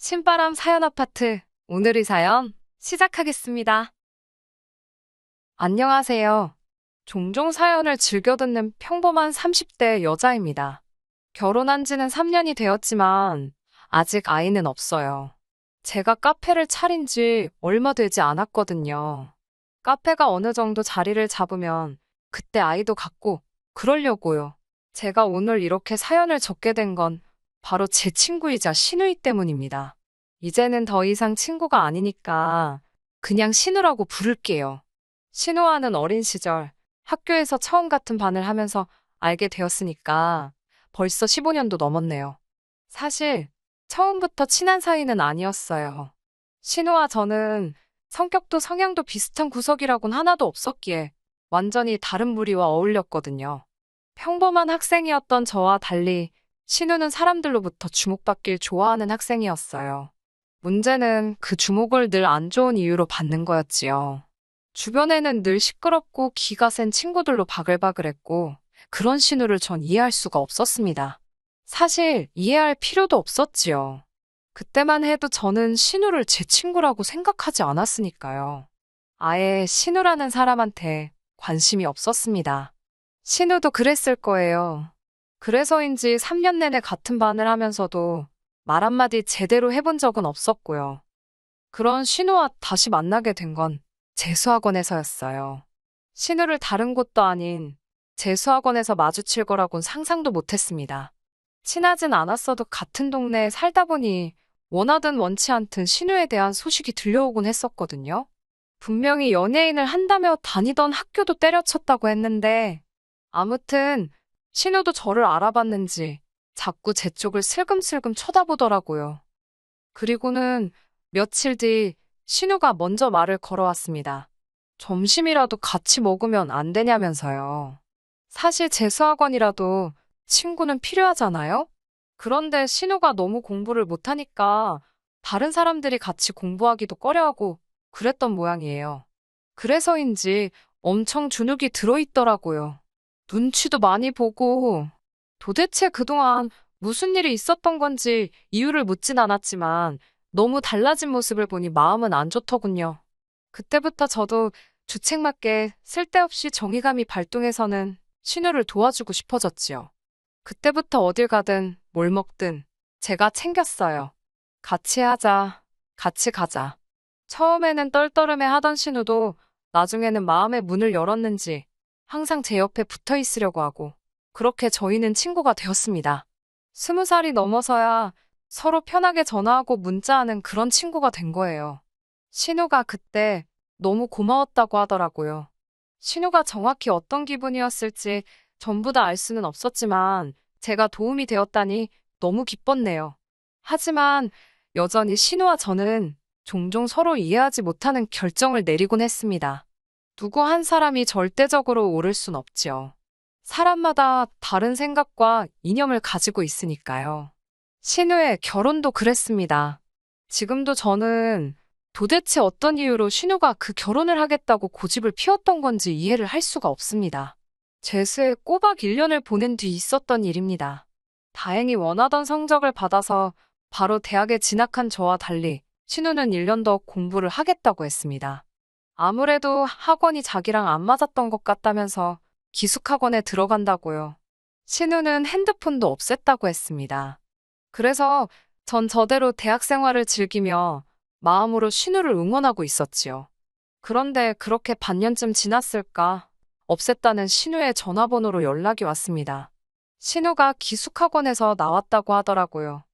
신바람 사연 아파트. 오늘의 사연 시작하겠습니다. 안녕하세요. 종종 사연을 즐겨 듣는 평범한 30대 여자입니다. 결혼한 지는 3년이 되었지만 아직 아이는 없어요. 제가 카페를 차린 지 얼마 되지 않았거든요. 카페가 어느 정도 자리를 잡으면 그때 아이도 갖고 그러려고요. 제가 오늘 이렇게 사연을 적게 된 건 바로 제 친구이자 시누이 때문입니다. 이제는 더 이상 친구가 아니니까 그냥 신우라고 부를게요. 신우와는 어린 시절 학교에서 처음 같은 반을 하면서 알게 되었으니까 벌써 15년도 넘었네요. 사실 처음부터 친한 사이는 아니었어요. 신우와 저는 성격도 성향도 비슷한 구석이라곤 하나도 없었기에 완전히 다른 무리와 어울렸거든요. 평범한 학생이었던 저와 달리 신우는 사람들로부터 주목받길 좋아하는 학생이었어요. 문제는 그 주목을 늘 안 좋은 이유로 받는 거였지요. 주변에는 늘 시끄럽고 기가 센 친구들로 바글바글했고 그런 신우를 전 이해할 수가 없었습니다. 사실 이해할 필요도 없었지요. 그때만 해도 저는 신우를 제 친구라고 생각하지 않았으니까요. 아예 신우라는 사람한테 관심이 없었습니다. 신우도 그랬을 거예요. 그래서인지 3년 내내 같은 반을 하면서도 말 한마디 제대로 해본 적은 없었고요. 그런 신우와 다시 만나게 된 건 재수학원에서였어요. 신우를 다른 곳도 아닌 재수학원에서 마주칠 거라곤 상상도 못했습니다. 친하진 않았어도 같은 동네에 살다 보니 원하든 원치 않든 신우에 대한 소식이 들려오곤 했었거든요. 분명히 연예인을 한다며 다니던 학교도 때려쳤다고 했는데 아무튼 신우도 저를 알아봤는지 자꾸 제 쪽을 슬금슬금 쳐다보더라고요. 그리고는 며칠 뒤 신우가 먼저 말을 걸어왔습니다. 점심이라도 같이 먹으면 안 되냐면서요. 사실 재수학원이라도 친구는 필요하잖아요? 그런데 신우가 너무 공부를 못하니까 다른 사람들이 같이 공부하기도 꺼려하고 그랬던 모양이에요. 그래서인지 엄청 주눅이 들어있더라고요. 눈치도 많이 보고 도대체 그동안 무슨 일이 있었던 건지 이유를 묻진 않았지만 너무 달라진 모습을 보니 마음은 안 좋더군요. 그때부터 저도 주책맞게 쓸데없이 정의감이 발동해서는 신우를 도와주고 싶어졌지요. 그때부터 어딜 가든 뭘 먹든 제가 챙겼어요. 같이 하자, 같이 가자. 처음에는 떨떠름해 하던 신우도 나중에는 마음의 문을 열었는지 항상 제 옆에 붙어 있으려고 하고 그렇게 저희는 친구가 되었습니다. 20살이 넘어서야 서로 편하게 전화하고 문자하는 그런 친구가 된 거예요. 신우가 그때 너무 고마웠다고 하더라고요. 신우가 정확히 어떤 기분이었을지 전부 다 알 수는 없었지만 제가 도움이 되었다니 너무 기뻤네요. 하지만 여전히 신우와 저는 종종 서로 이해하지 못하는 결정을 내리곤 했습니다. 누구 한 사람이 절대적으로 옳을 순 없지요. 사람마다 다른 생각과 이념을 가지고 있으니까요. 신우의 결혼도 그랬습니다. 지금도 저는 도대체 어떤 이유로 신우가 그 결혼을 하겠다고 고집을 피웠던 건지 이해를 할 수가 없습니다. 재수에 꼬박 1년을 보낸 뒤 있었던 일입니다. 다행히 원하던 성적을 받아서 바로 대학에 진학한 저와 달리 신우는 1년 더 공부를 하겠다고 했습니다. 아무래도 학원이 자기랑 안 맞았던 것 같다면서 기숙학원에 들어간다고요. 신우는 핸드폰도 없앴다고 했습니다. 그래서 전 저대로 대학 생활을 즐기며 마음으로 신우를 응원하고 있었지요. 그런데 그렇게 반년쯤 지났을까 없앴다는 신우의 전화번호로 연락이 왔습니다. 신우가 기숙학원에서 나왔다고 하더라고요.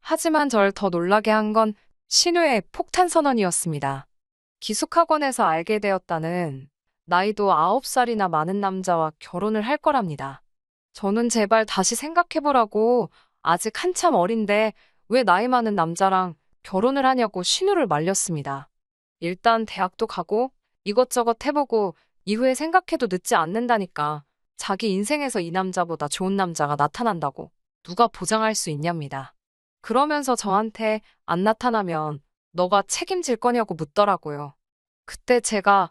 하지만 절 더 놀라게 한 건 신우의 폭탄 선언이었습니다. 기숙학원에서 알게 되었다는 나이도 9살이나 많은 남자와 결혼을 할 거랍니다. 저는 제발 다시 생각해보라고 아직 한참 어린데 왜 나이 많은 남자랑 결혼을 하냐고 신우를 말렸습니다. 일단 대학도 가고 이것저것 해보고 이후에 생각해도 늦지 않는다니까 자기 인생에서 이 남자보다 좋은 남자가 나타난다고 누가 보장할 수 있냐입니다. 그러면서 저한테 안 나타나면 너가 책임질 거냐고 묻더라고요. 그때 제가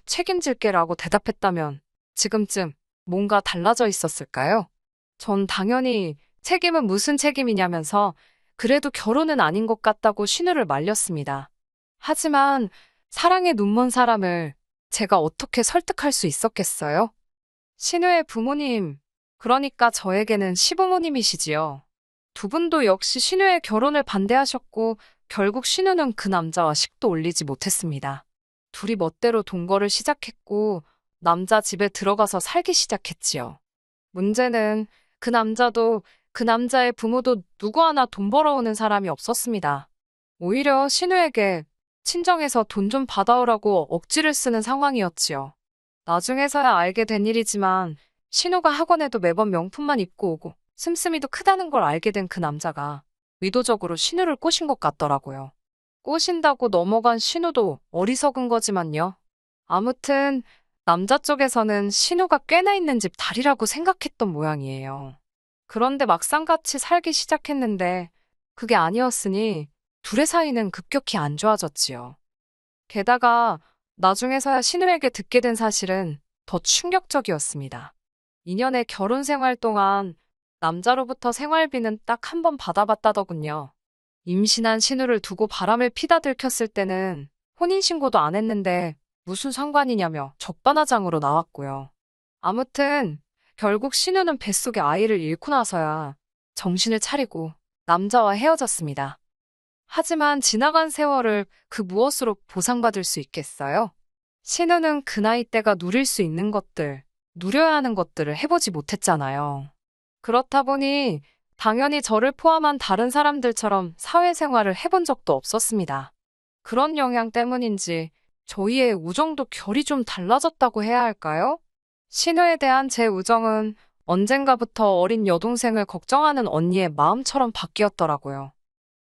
책임질게라고 대답했다면 지금쯤 뭔가 달라져 있었을까요? 전 당연히 책임은 무슨 책임이냐면서 그래도 결혼은 아닌 것 같다고 신우를 말렸습니다. 하지만 사랑에 눈먼 사람을 제가 어떻게 설득할 수 있었겠어요? 신우의 부모님, 그러니까 저에게는 시부모님이시지요. 두 분도 역시 신우의 결혼을 반대하셨고 결국 신우는 그 남자와 식도 올리지 못했습니다. 둘이 멋대로 동거를 시작했고 남자 집에 들어가서 살기 시작했지요. 문제는 그 남자도 그 남자의 부모도 누구 하나 돈 벌어오는 사람이 없었습니다. 오히려 신우에게 친정에서 돈 좀 받아오라고 억지를 쓰는 상황이었지요. 나중에서야 알게 된 일이지만 신우가 학원에도 매번 명품만 입고 오고 씀씀이도 크다는 걸 알게 된 그 남자가 의도적으로 신우를 꼬신 것 같더라고요. 꼬신다고 넘어간 신우도 어리석은 거지만요. 아무튼 남자 쪽에서는 신우가 꽤나 있는 집 달이라고 생각했던 모양이에요. 그런데 막상 같이 살기 시작했는데 그게 아니었으니 둘의 사이는 급격히 안 좋아졌지요. 게다가 나중에서야 신우에게 듣게 된 사실은 더 충격적이었습니다. 2년의 결혼 생활 동안 남자로부터 생활비는 딱 한 번 받아봤다더군요. 임신한 신우를 두고 바람을 피다 들켰을 때는 혼인신고도 안 했는데 무슨 상관이냐며 적반하장으로 나왔고요. 아무튼 결국 신우는 뱃속에 아이를 잃고 나서야 정신을 차리고 남자와 헤어졌습니다. 하지만 지나간 세월을 그 무엇으로 보상받을 수 있겠어요? 신우는 그 나이 때가 누릴 수 있는 것들, 누려야 하는 것들을 해보지 못했잖아요. 그렇다 보니 당연히 저를 포함한 다른 사람들처럼 사회생활을 해본 적도 없었습니다. 그런 영향 때문인지 저희의 우정도 결이 좀 달라졌다고 해야 할까요? 신우에 대한 제 우정은 언젠가부터 어린 여동생을 걱정하는 언니의 마음처럼 바뀌었더라고요.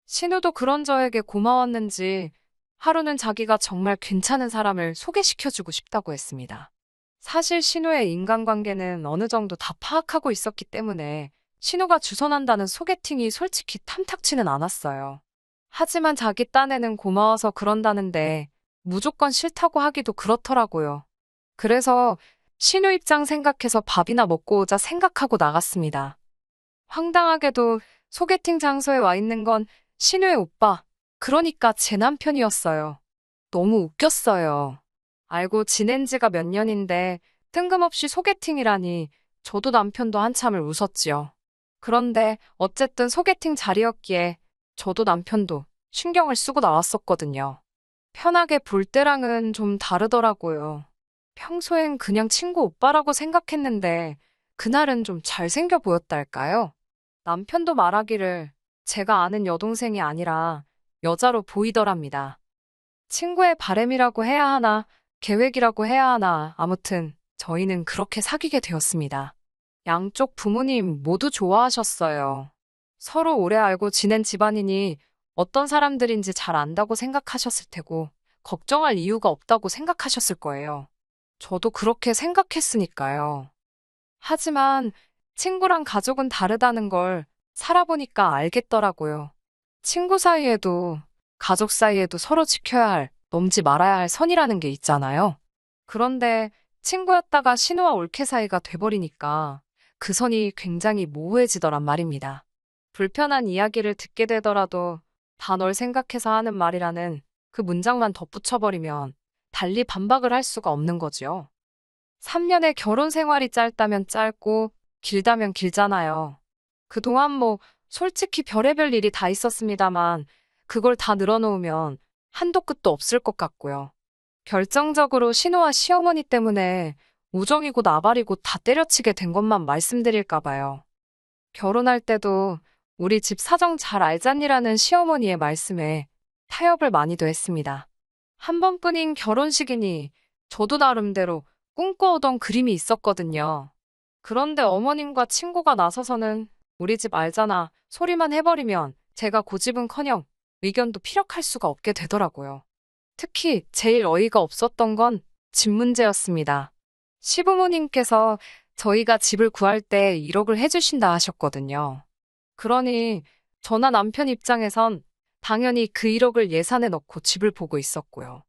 신우도 그런 저에게 고마웠는지 하루는 자기가 정말 괜찮은 사람을 소개시켜주고 싶다고 했습니다. 사실 신우의 인간관계는 어느 정도 다 파악하고 있었기 때문에 신우가 주선한다는 소개팅이 솔직히 탐탁치는 않았어요. 하지만 자기 딴에는 고마워서 그런다는데 무조건 싫다고 하기도 그렇더라고요. 그래서 신우 입장 생각해서 밥이나 먹고 오자 생각하고 나갔습니다. 황당하게도 소개팅 장소에 와 있는 건 신우의 오빠, 그러니까 제 남편이었어요. 너무 웃겼어요. 알고 지낸 지가 몇 년인데 뜬금없이 소개팅이라니 저도 남편도 한참을 웃었지요. 그런데 어쨌든 소개팅 자리였기에 저도 남편도 신경을 쓰고 나왔었거든요. 편하게 볼 때랑은 좀 다르더라고요. 평소엔 그냥 친구 오빠라고 생각했는데 그날은 좀 잘생겨 보였달까요? 남편도 말하기를 제가 아는 여동생이 아니라 여자로 보이더랍니다. 친구의 바램이라고 해야 하나, 계획이라고 해야 하나, 아무튼 저희는 그렇게 사귀게 되었습니다. 양쪽 부모님 모두 좋아하셨어요. 서로 오래 알고 지낸 집안이니 어떤 사람들인지 잘 안다고 생각하셨을 테고, 걱정할 이유가 없다고 생각하셨을 거예요. 저도 그렇게 생각했으니까요. 하지만 친구랑 가족은 다르다는 걸 살아보니까 알겠더라고요. 친구 사이에도 가족 사이에도 서로 지켜야 할, 넘지 말아야 할 선이라는 게 있잖아요. 그런데 친구였다가 신우와 올케 사이가 돼버리니까 그 선이 굉장히 모호해지더란 말입니다. 불편한 이야기를 듣게 되더라도 다 널 생각해서 하는 말이라는 그 문장만 덧붙여버리면 달리 반박을 할 수가 없는 거죠. 3년의 결혼 생활이 짧다면 짧고 길다면 길잖아요. 그동안 솔직히 별의별 일이 다 있었습니다만 그걸 다 늘어놓으면 한도 끝도 없을 것 같고요. 결정적으로 신우와 시어머니 때문에 우정이고 나발이고 다 때려치게 된 것만 말씀드릴까 봐요. 결혼할 때도 우리 집 사정 잘 알잖니라는 시어머니의 말씀에 타협을 많이도 했습니다. 한 번뿐인 결혼식이니 저도 나름대로 꿈꿔오던 그림이 있었거든요. 그런데 어머님과 친구가 나서서는 우리 집 알잖아 소리만 해버리면 제가 고집은커녕 의견도 피력할 수가 없게 되더라고요. 특히 제일 어이가 없었던 건 집 문제였습니다. 시부모님께서 저희가 집을 구할 때 1억을 해주신다 하셨거든요. 그러니 저나 남편 입장에선 당연히 그 1억을 예산에 넣고 집을 보고 있었고요.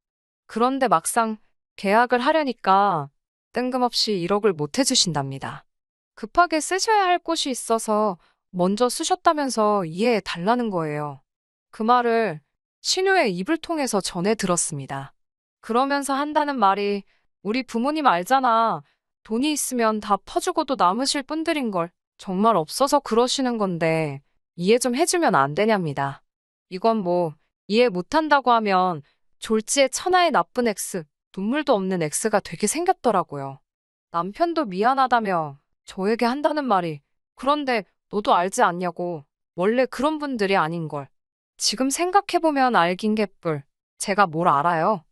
그런데 막상 계약을 하려니까 뜬금없이 1억을 못 해주신답니다. 급하게 쓰셔야 할 곳이 있어서 먼저 쓰셨다면서 이해해 달라는 거예요. 그 말을 신우의 입을 통해서 전해 들었습니다. 그러면서 한다는 말이 우리 부모님 알잖아. 돈이 있으면 다 퍼주고도 남으실 분들인걸. 정말 없어서 그러시는 건데 이해 좀 해주면 안 되냐입니다. 이건 뭐 이해 못한다고 하면 졸지에 천하의 나쁜 X, 눈물도 없는 X가 되게 생겼더라고요. 남편도 미안하다며 저에게 한다는 말이 그런데 너도 알지 않냐고 원래 그런 분들이 아닌걸. 지금 생각해보면 알긴 개뿔. 제가 뭘 알아요.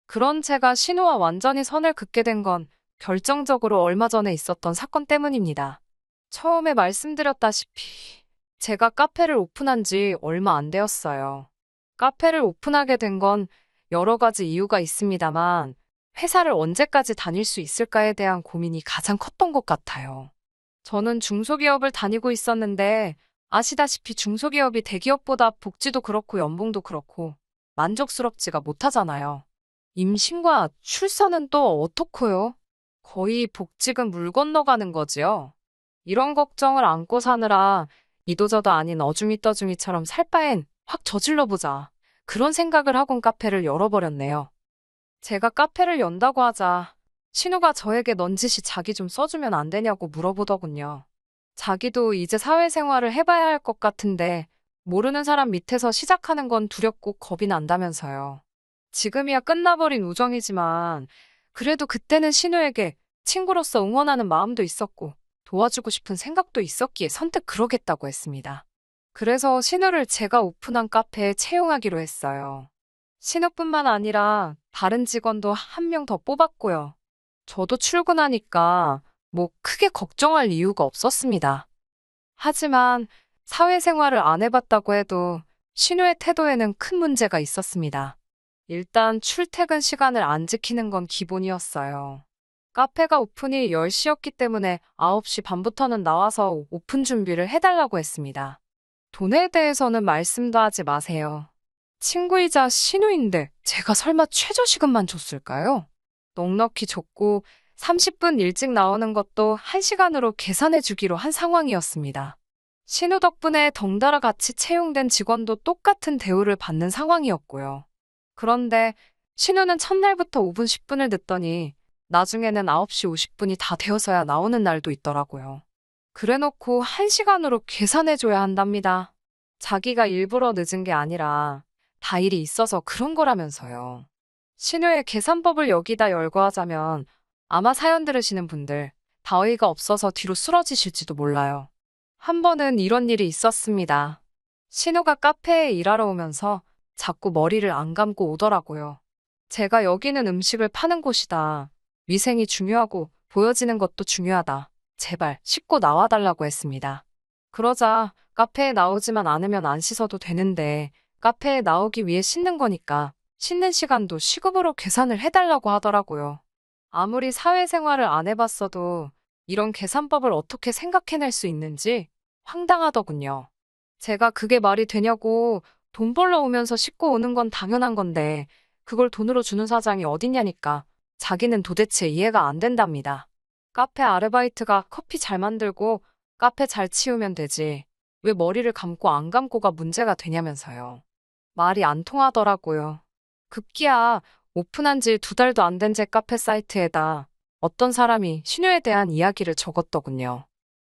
그런 제가 신우와 완전히 선을 긋게 된 건 결정적으로 얼마 전에 있었던 사건 때문입니다. 처음에 말씀드렸다시피 제가 카페를 오픈한 지 얼마 안 되었어요. 카페를 오픈하게 된 건 여러 가지 이유가 있습니다만 회사를 언제까지 다닐 수 있을까에 대한 고민이 가장 컸던 것 같아요. 저는 중소기업을 다니고 있었는데 아시다시피 중소기업이 대기업보다 복지도 그렇고 연봉도 그렇고 만족스럽지가 못하잖아요. 임신과 출산은 또 어떻고요? 거의 복직은 물 건너가는 거지요. 이런 걱정을 안고 사느라 이도저도 아닌 어중이 떠중이처럼 살 바엔 확 저질러 보자. 그런 생각을 하곤 카페를 열어버렸네요. 제가 카페를 연다고 하자 신우가 저에게 넌지시 자기 좀 써주면 안 되냐고 물어보더군요. 자기도 이제 사회생활을 해봐야 할 것 같은데 모르는 사람 밑에서 시작하는 건 두렵고 겁이 난다면서요. 지금이야 끝나버린 우정이지만 그래도 그때는 신우에게 친구로서 응원하는 마음도 있었고 도와주고 싶은 생각도 있었기에 선뜻 그러겠다고 했습니다. 그래서 신우를 제가 오픈한 카페에 채용하기로 했어요. 신우뿐만 아니라 다른 직원도 한 명 더 뽑았고요. 저도 출근하니까 뭐 크게 걱정할 이유가 없었습니다. 하지만 사회생활을 안 해봤다고 해도 신우의 태도에는 큰 문제가 있었습니다. 일단 출퇴근 시간을 안 지키는 건 기본이었어요. 카페가 오픈이 10시였기 때문에 9시 반부터는 나와서 오픈 준비를 해달라고 했습니다. 돈에 대해서는 말씀도 하지 마세요. 친구이자 신우인데 제가 설마 최저시급만 줬을까요? 넉넉히 줬고 30분 일찍 나오는 것도 1시간으로 계산해 주기로 한 상황이었습니다. 신우 덕분에 덩달아 같이 채용된 직원도 똑같은 대우를 받는 상황이었고요. 그런데 신우는 첫날부터 5분 10분을 늦더니 나중에는 9시 50분이 다 되어서야 나오는 날도 있더라고요. 그래놓고 1시간으로 계산해줘야 한답니다. 자기가 일부러 늦은 게 아니라 다 일이 있어서 그런 거라면서요. 신우의 계산법을 여기다 열거하자면 아마 사연 들으시는 분들 다 어이가 없어서 뒤로 쓰러지실지도 몰라요. 한 번은 이런 일이 있었습니다. 신우가 카페에 일하러 오면서 자꾸 머리를 안 감고 오더라고요. 제가 여기는 음식을 파는 곳이다. 위생이 중요하고 보여지는 것도 중요하다. 제발 씻고 나와달라고 했습니다. 그러자 카페에 나오지만 않으면 안 씻어도 되는데 카페에 나오기 위해 씻는 거니까 씻는 시간도 시급으로 계산을 해달라고 하더라고요. 아무리 사회생활을 안 해봤어도 이런 계산법을 어떻게 생각해낼 수 있는지 황당하더군요. 제가 그게 말이 되냐고 돈 벌러 오면서 씻고 오는 건 당연한 건데 그걸 돈으로 주는 사장이 어딨냐니까 자기는 도대체 이해가 안 된답니다. 카페 아르바이트가 커피 잘 만들고 카페 잘 치우면 되지. 왜 머리를 감고 안 감고가 문제가 되냐면서요. 말이 안 통하더라고요. 급기야 오픈한 지 2달도 안 된 제 카페 사이트에다 어떤 사람이 신우에 대한 이야기를 적었더군요.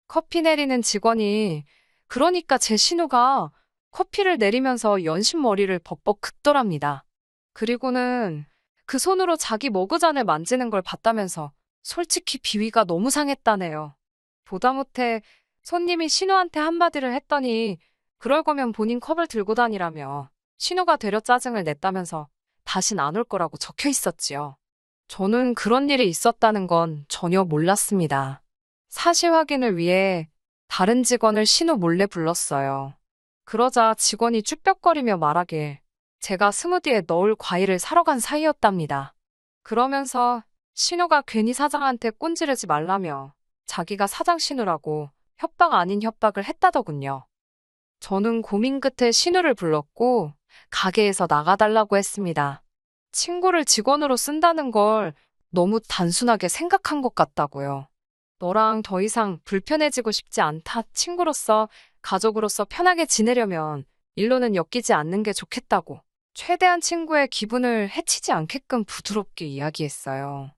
커피 내리는 직원이 그러니까 제 신우가 커피를 내리면서 연신머리를 벅벅 긁더랍니다. 그리고는 그 손으로 자기 머그잔을 만지는 걸 봤다면서 솔직히 비위가 너무 상했다네요. 보다 못해 손님이 신우한테 한마디를 했더니 그럴 거면 본인 컵을 들고 다니라며 신우가 되려 짜증을 냈다면서 다신 안 올 거라고 적혀 있었지요. 저는 그런 일이 있었다는 건 전혀 몰랐습니다. 사실 확인을 위해 다른 직원을 신우 몰래 불렀어요. 그러자 직원이 쭈뼛거리며 말하길 제가 스무디에 넣을 과일을 사러 간 사이였답니다. 그러면서 신우가 괜히 사장한테 꼰지르지 말라며 자기가 사장 신우라고 협박 아닌 협박을 했다더군요. 저는 고민 끝에 신우를 불렀고 가게에서 나가달라고 했습니다. 친구를 직원으로 쓴다는 걸 너무 단순하게 생각한 것 같다고요. 너랑 더 이상 불편해지고 싶지 않다. 친구로서, 가족으로서 편하게 지내려면 일로는 엮이지 않는 게 좋겠다고. 최대한 친구의 기분을 해치지 않게끔 부드럽게 이야기했어요.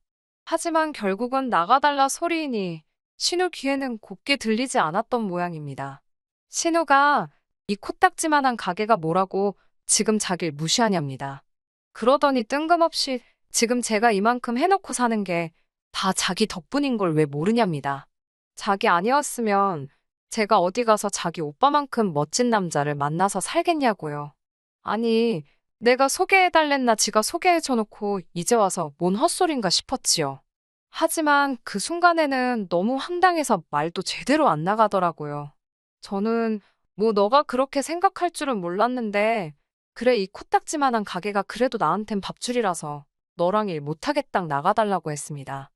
하지만 결국은 나가달라 소리이니 신우 귀에는 곱게 들리지 않았던 모양입니다. 신우가 이 코딱지만한 가게가 뭐라고 지금 자길 무시하냐입니다. 그러더니 뜬금없이 지금 제가 이만큼 해놓고 사는 게 다 자기 덕분인 걸 왜 모르냐입니다. 자기 아니었으면 제가 어디 가서 자기 오빠만큼 멋진 남자를 만나서 살겠냐고요. 아니, 내가 소개해달랬나 지가 소개해줘놓고 이제 와서 뭔 헛소린가 싶었지요. 하지만 그 순간에는 너무 황당해서 말도 제대로 안 나가더라고요. 저는 뭐 너가 그렇게 생각할 줄은 몰랐는데 그래 이 코딱지만한 가게가 그래도 나한텐 밥줄이라서 너랑 일 못하겠다 나가달라고 했습니다.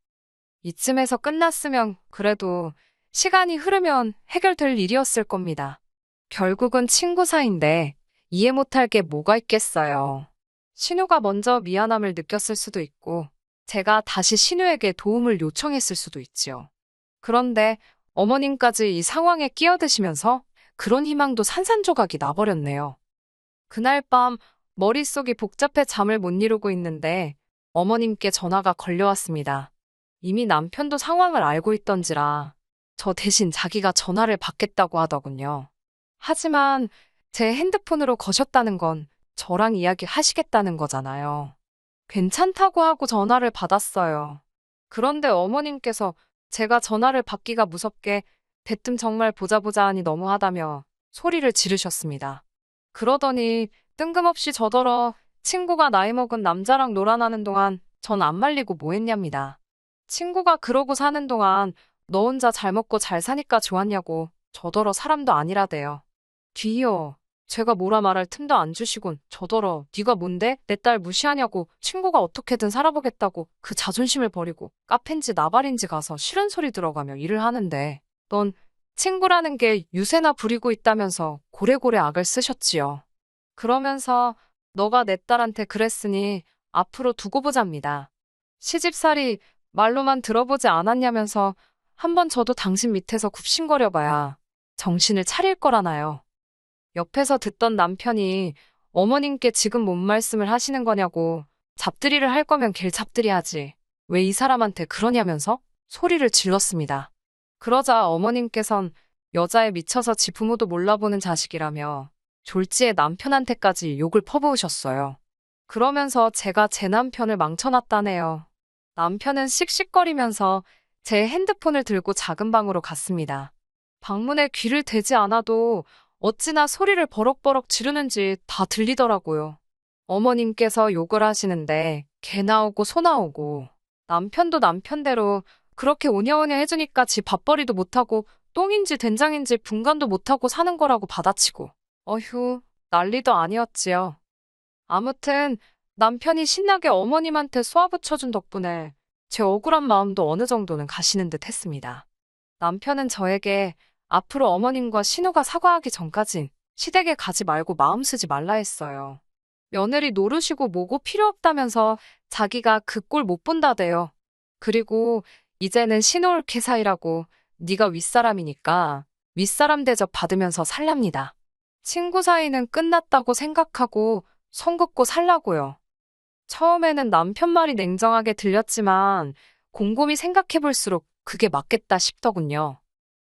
이쯤에서 끝났으면 그래도 시간이 흐르면 해결될 일이었을 겁니다. 결국은 친구 사이인데 이해 못할 게 뭐가 있겠어요. 신우가 먼저 미안함을 느꼈을 수도 있고 제가 다시 신우에게 도움을 요청했을 수도 있지요. 그런데 어머님까지 이 상황에 끼어드시면서 그런 희망도 산산조각이 나버렸네요. 그날 밤 머릿속이 복잡해 잠을 못 이루고 있는데 어머님께 전화가 걸려왔습니다. 이미 남편도 상황을 알고 있던지라 저 대신 자기가 전화를 받겠다고 하더군요. 하지만 제 핸드폰으로 거셨다는 건 저랑 이야기하시겠다는 거잖아요. 괜찮다고 하고 전화를 받았어요. 그런데 어머님께서 제가 전화를 받기가 무섭게 대뜸 정말 보자 보자 하니 너무하다며 소리를 지르셨습니다. 그러더니 뜬금없이 저더러 친구가 나이 먹은 남자랑 놀아나는 동안 전 안 말리고 뭐 했냐입니다. 친구가 그러고 사는 동안 너 혼자 잘 먹고 잘 사니까 좋았냐고 저더러 사람도 아니라대요. 뒤이어 제가 뭐라 말할 틈도 안 주시곤 저더러 네가 뭔데 내 딸 무시하냐고 친구가 어떻게든 살아보겠다고 그 자존심을 버리고 카페인지 나발인지 가서 싫은 소리 들어가며 일을 하는데 넌 친구라는 게 유세나 부리고 있다면서 고래고래 악을 쓰셨지요. 그러면서 너가 내 딸한테 그랬으니 앞으로 두고 보자입니다. 시집살이 말로만 들어보지 않았냐면서 한번 저도 당신 밑에서 굽신거려봐야 정신을 차릴 거라나요. 옆에서 듣던 남편이 어머님께 지금 뭔 말씀을 하시는 거냐고 잡들이를 할 거면 길 잡들이 하지. 왜 이 사람한테 그러냐면서 소리를 질렀습니다. 그러자 어머님께선 여자에 미쳐서 지 부모도 몰라보는 자식이라며 졸지에 남편한테까지 욕을 퍼부으셨어요. 그러면서 제가 제 남편을 망쳐놨다네요. 남편은 씩씩거리면서 제 핸드폰을 들고 작은 방으로 갔습니다. 방문에 귀를 대지 않아도 어찌나 소리를 버럭버럭 지르는지 다 들리더라고요. 어머님께서 욕을 하시는데 개 나오고 소 나오고 남편도 남편대로 그렇게 오냐오냐 해주니까 지 밥벌이도 못하고 똥인지 된장인지 분간도 못하고 사는 거라고 받아치고 어휴 난리도 아니었지요. 아무튼 남편이 신나게 어머님한테 쏘아붙여준 덕분에 제 억울한 마음도 어느 정도는 가시는 듯 했습니다. 남편은 저에게 앞으로 어머님과 신우가 사과하기 전까진 시댁에 가지 말고 마음 쓰지 말라 했어요. 며느리 노르시고 뭐고 필요 없다면서 자기가 그 꼴 못 본다대요. 그리고 이제는 신우 옳게 사이라고 네가 윗사람이니까 윗사람 대접 받으면서 살랍니다. 친구 사이는 끝났다고 생각하고 선 긋고 살라고요. 처음에는 남편 말이 냉정하게 들렸지만 곰곰이 생각해볼수록 그게 맞겠다 싶더군요.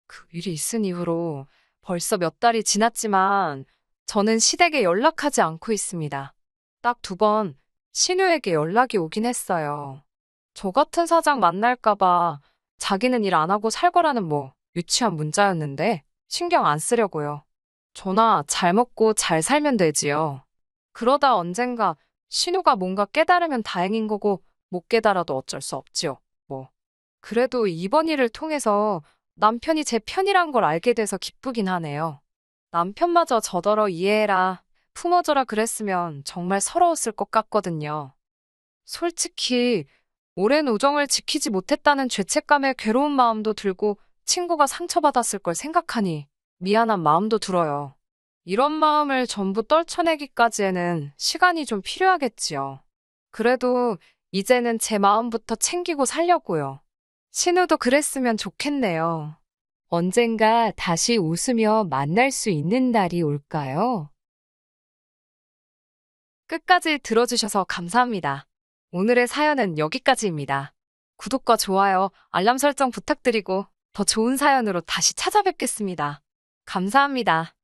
그 일이 있은 이후로 벌써 몇 달이 지났지만 저는 시댁에 연락하지 않고 있습니다. 딱 2번 신우에게 연락이 오긴 했어요. 저 같은 사장 만날까봐 자기는 일 안 하고 살 거라는 뭐 유치한 문자였는데 신경 안 쓰려고요. 저나 잘 먹고 잘 살면 되지요. 그러다 언젠가 신우가 뭔가 깨달으면 다행인 거고 못 깨달아도 어쩔 수 없지요. 뭐. 그래도 이번 일을 통해서 남편이 제 편이란 걸 알게 돼서 기쁘긴 하네요. 남편마저 저더러 이해해라, 품어줘라 그랬으면 정말 서러웠을 것 같거든요. 솔직히 오랜 우정을 지키지 못했다는 죄책감에 괴로운 마음도 들고 친구가 상처받았을 걸 생각하니 미안한 마음도 들어요. 이런 마음을 전부 떨쳐내기까지에는 시간이 좀 필요하겠지요. 그래도 이제는 제 마음부터 챙기고 살려고요. 신우도 그랬으면 좋겠네요. 언젠가 다시 웃으며 만날 수 있는 날이 올까요? 끝까지 들어주셔서 감사합니다. 오늘의 사연은 여기까지입니다. 구독과 좋아요, 알람 설정 부탁드리고 더 좋은 사연으로 다시 찾아뵙겠습니다. 감사합니다.